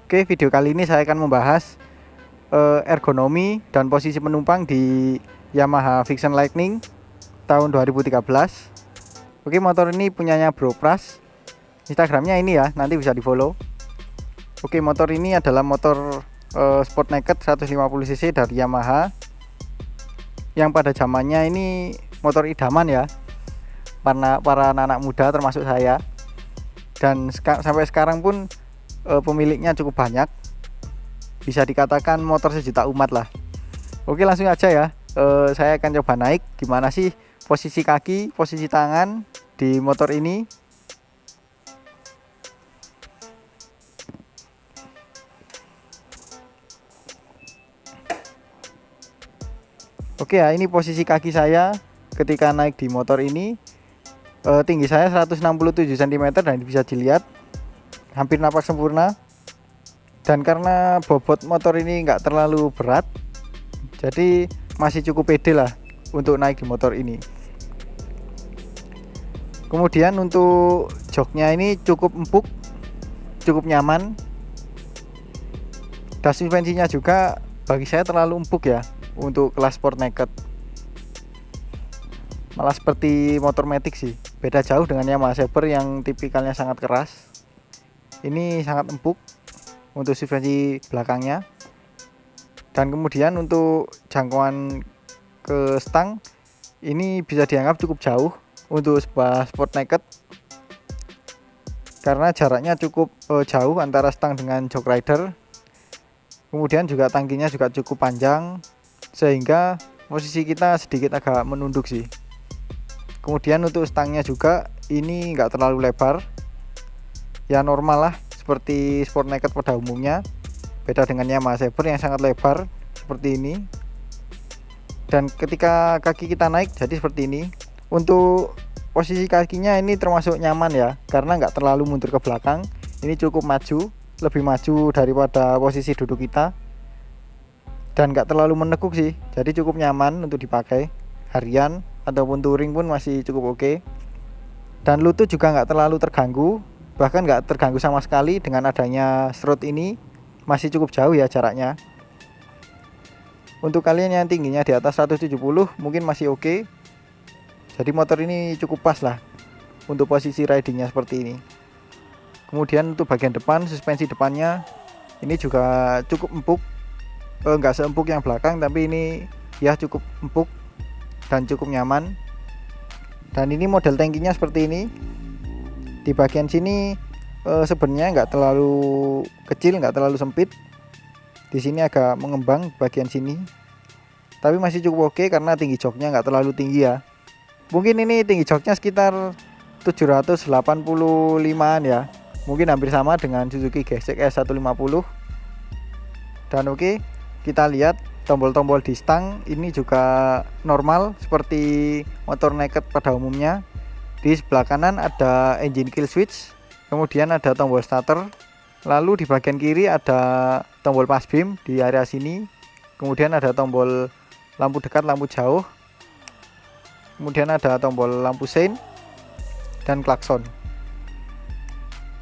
Oke, video kali ini saya akan membahas ergonomi dan posisi penumpang di Yamaha Vision Lightning tahun 2013. Oke, motor ini punyanya Bro Pras. Instagramnya ini ya, nanti bisa di follow. Oke, motor ini adalah motor Sport Naked 150cc dari Yamaha, yang pada zamannya ini motor idaman ya, para anak-anak muda termasuk saya. Dan sampai sekarang pun pemiliknya cukup banyak, bisa dikatakan motor sejuta umat lah. Oke, langsung aja ya, saya akan coba naik gimana sih posisi kaki, posisi tangan di motor ini. Oke ya, ini posisi kaki saya ketika naik di motor ini. Tinggi saya 167 cm dan bisa dilihat hampir napak sempurna. Dan karena bobot motor ini nggak terlalu berat, jadi masih cukup pede lah untuk naik di motor ini. Kemudian untuk joknya ini cukup empuk, cukup nyaman. Dan suspensinya juga bagi saya terlalu empuk ya untuk kelas Sport Naked. Malah seperti motor Matic sih, beda jauh dengan Yamaha Saber yang tipikalnya sangat keras. Ini sangat empuk untuk suspensi belakangnya. Dan kemudian untuk jangkauan ke stang ini bisa dianggap cukup jauh untuk sebuah Sport Naked, karena jaraknya cukup jauh antara stang dengan jok rider. Kemudian juga tangkinya juga cukup panjang, sehingga posisi kita sedikit agak menunduk sih. Kemudian untuk stangnya juga ini enggak terlalu lebar, ya normal lah seperti Sport Naked pada umumnya. Beda dengan Yamaha Saber yang sangat lebar seperti ini. Dan ketika kaki kita naik jadi seperti ini. Untuk posisi kakinya ini termasuk nyaman ya, karena enggak terlalu mundur ke belakang. Ini cukup maju, lebih maju daripada posisi duduk kita. Dan enggak terlalu menekuk sih, jadi cukup nyaman untuk dipakai harian ataupun touring pun masih cukup oke. Dan lutut juga nggak terlalu terganggu, bahkan nggak terganggu sama sekali dengan adanya strut ini. Masih cukup jauh ya jaraknya. Untuk kalian yang tingginya di atas 170 mungkin masih oke. Jadi motor ini cukup pas lah untuk posisi ridingnya seperti ini. Kemudian untuk bagian depan, suspensi depannya ini juga cukup empuk. Nggak seempuk yang belakang, tapi ini ya cukup empuk dan cukup nyaman. Dan ini model tankinya seperti ini. Di bagian sini sebenarnya nggak terlalu kecil, nggak terlalu sempit. Di sini agak mengembang bagian sini, tapi masih cukup oke karena tinggi joknya nggak terlalu tinggi ya. Mungkin ini tinggi joknya sekitar 785an ya, mungkin hampir sama dengan Suzuki Gesek S150. Dan oke, kita lihat tombol-tombol di stang ini juga normal seperti motor naked pada umumnya. Di sebelah kanan ada engine kill switch, kemudian ada tombol starter. Lalu di bagian kiri ada tombol pass beam di area sini. Kemudian ada tombol lampu dekat, lampu jauh. Kemudian ada tombol lampu sein dan klakson.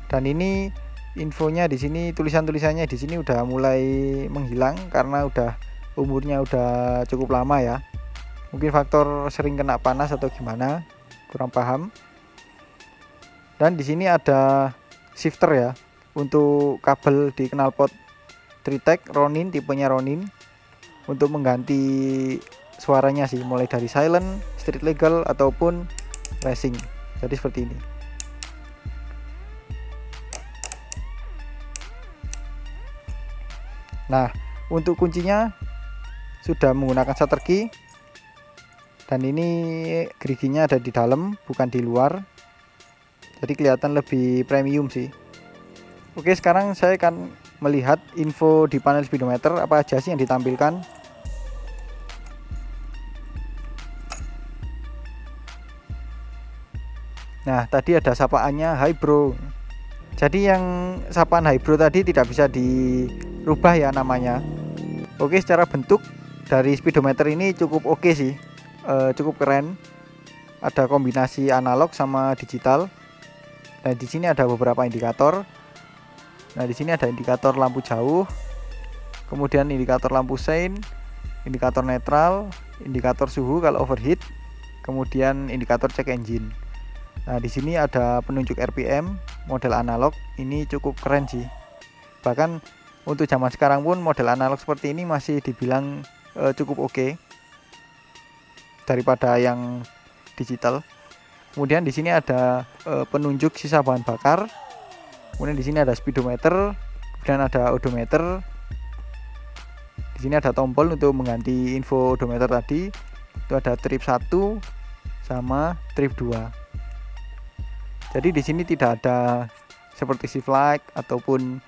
Dan ini infonya di sini, tulisannya di sini udah mulai menghilang karena umurnya udah cukup lama ya. Mungkin faktor sering kena panas atau gimana, kurang paham. Dan di sini ada shifter ya untuk kabel di knalpot Tritec Ronin, tipenya Ronin, untuk mengganti suaranya sih, mulai dari silent, street legal ataupun racing. Jadi seperti ini. Nah, untuk kuncinya sudah menggunakan shutter key, dan ini geriginya ada di dalam bukan di luar, jadi kelihatan lebih premium sih. Oke, sekarang saya akan melihat info di panel speedometer apa aja sih yang ditampilkan. Nah, tadi ada sapaannya "Hai bro". Jadi yang sapaan "Hai bro" tadi tidak bisa dirubah ya namanya. Oke, secara bentuk dari speedometer ini cukup oke sih, cukup keren. Ada kombinasi analog sama digital. Nah, di sini ada beberapa indikator. Nah, di sini ada indikator lampu jauh, kemudian indikator lampu sein, indikator netral, indikator suhu kalau overheat, kemudian indikator check engine. Nah, di sini ada penunjuk RPM model analog. Ini cukup keren sih. Bahkan untuk zaman sekarang pun model analog seperti ini masih dibilang cukup oke daripada yang digital. Kemudian di sini ada penunjuk sisa bahan bakar. Kemudian di sini ada speedometer, kemudian ada odometer. Di sini ada tombol untuk mengganti info odometer tadi. Itu ada trip 1 sama trip 2. Jadi di sini tidak ada seperti shift light ataupun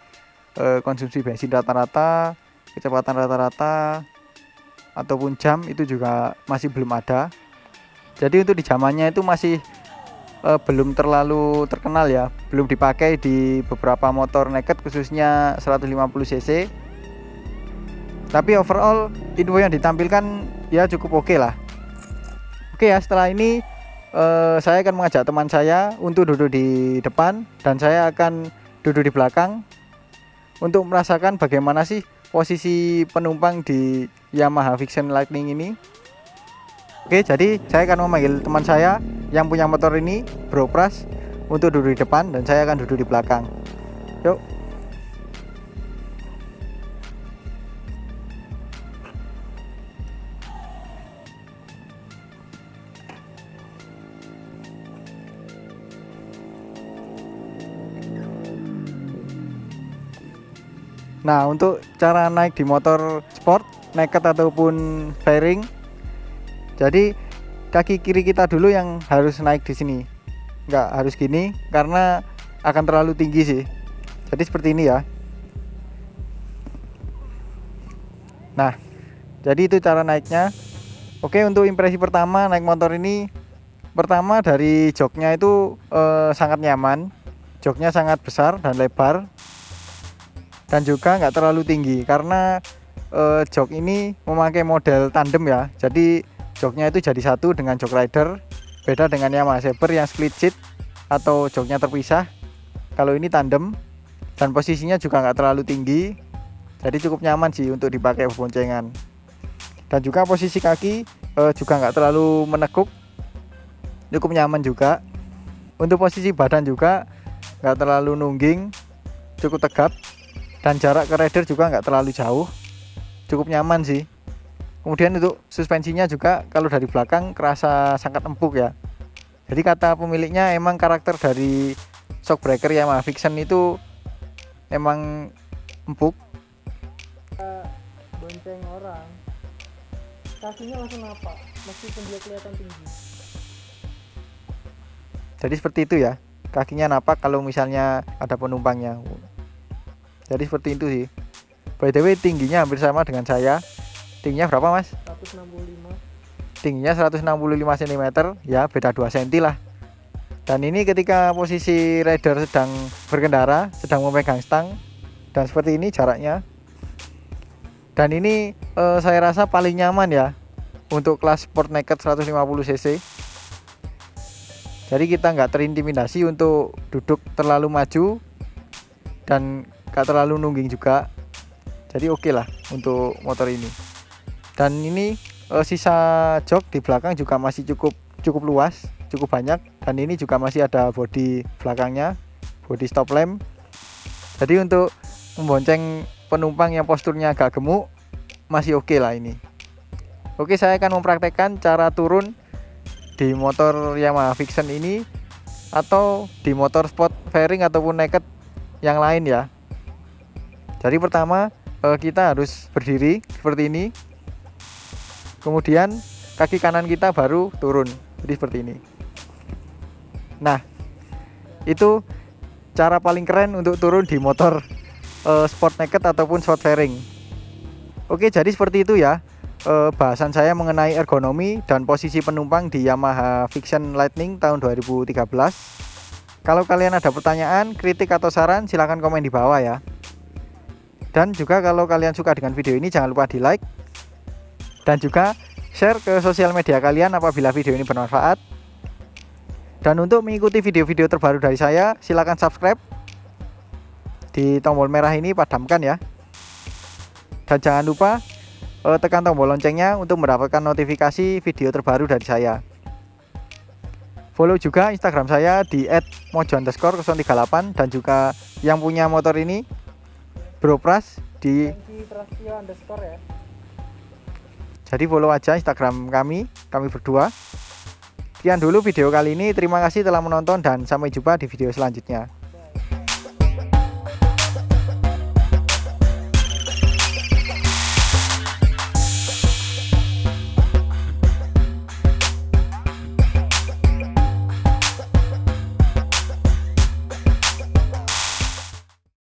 konsumsi bensin rata-rata, kecepatan rata-rata ataupun jam, itu juga masih belum ada. Jadi untuk di zamannya itu masih belum terlalu terkenal ya, belum dipakai di beberapa motor naked khususnya 150 cc. Tapi overall info yang ditampilkan ya cukup oke lah. Oke ya, setelah ini saya akan mengajak teman saya untuk duduk di depan dan saya akan duduk di belakang untuk merasakan bagaimana sih posisi penumpang di Yamaha Vixion Lightning ini. Oke, jadi saya akan memanggil teman saya yang punya motor ini, Bro Pras, untuk duduk di depan dan saya akan duduk di belakang. Yuk. Nah, untuk cara naik di motor sport, naked ataupun fairing, jadi kaki kiri kita dulu yang harus naik di sini. Nggak harus gini karena akan terlalu tinggi sih. Jadi seperti ini ya. Nah, jadi itu cara naiknya. Oke, untuk impresi pertama naik motor ini, pertama dari joknya itu sangat nyaman. Joknya sangat besar dan lebar. Dan juga nggak terlalu tinggi karena jok ini memakai model tandem ya. Jadi joknya itu jadi satu dengan jok rider. Beda dengan Yamaha Saber yang split seat atau joknya terpisah. Kalau ini tandem dan posisinya juga nggak terlalu tinggi. Jadi cukup nyaman sih untuk dipakai boncengan. Dan juga posisi kaki juga nggak terlalu menekuk, cukup nyaman juga. Untuk posisi badan juga nggak terlalu nungging, cukup tegap. Dan jarak ke rider juga nggak terlalu jauh, cukup nyaman sih. Kemudian untuk suspensinya juga kalau dari belakang kerasa sangat empuk ya. Jadi kata pemiliknya emang karakter dari shock breaker Yamaha Vixion itu emang empuk. Bonceng orang, kakinya langsung apa? Meskipun dia kelihatan tinggi. Jadi seperti itu ya, kakinya napak kalau misalnya ada penumpangnya. Jadi seperti itu sih. By the way, tingginya hampir sama dengan saya. Tingginya berapa mas? 165. Tingginya 165 cm, ya beda 2 cm lah. Dan ini ketika posisi rider sedang berkendara, sedang memegang stang, dan seperti ini jaraknya. Dan ini saya rasa paling nyaman ya untuk kelas sport naked 150 cc. Jadi kita nggak terintimidasi untuk duduk terlalu maju dan gak terlalu nungging juga. Jadi oke lah untuk motor ini. Dan ini sisa jok di belakang juga masih cukup luas, cukup banyak. Dan ini juga masih ada bodi belakangnya, bodi stop lamp. Jadi untuk membonceng penumpang yang posturnya agak gemuk masih oke lah ini. Oke, saya akan mempraktekkan cara turun di motor Yamaha Vixion ini atau di motor sport fairing ataupun naked yang lain ya. Jadi pertama kita harus berdiri seperti ini. Kemudian kaki kanan kita baru turun. Jadi seperti ini. Nah, itu cara paling keren untuk turun di motor sport naked ataupun sport fairing. Oke, jadi seperti itu ya bahasan saya mengenai ergonomi dan posisi penumpang di Yamaha Vixion Lightning tahun 2013. Kalau kalian ada pertanyaan, kritik atau saran silahkan komen di bawah ya. Dan juga kalau kalian suka dengan video ini jangan lupa di like dan juga share ke sosial media kalian apabila video ini bermanfaat. Dan untuk mengikuti video-video terbaru dari saya silahkan subscribe di tombol merah ini padamkan ya. Dan jangan lupa tekan tombol loncengnya untuk mendapatkan notifikasi video terbaru dari saya. Follow juga Instagram saya di @mojo_038 dan juga yang punya motor ini Bro Pras di Prastio_ ya. Jadi follow aja Instagram kami berdua. Sekian dulu video kali ini. Terima kasih telah menonton dan sampai jumpa di video selanjutnya.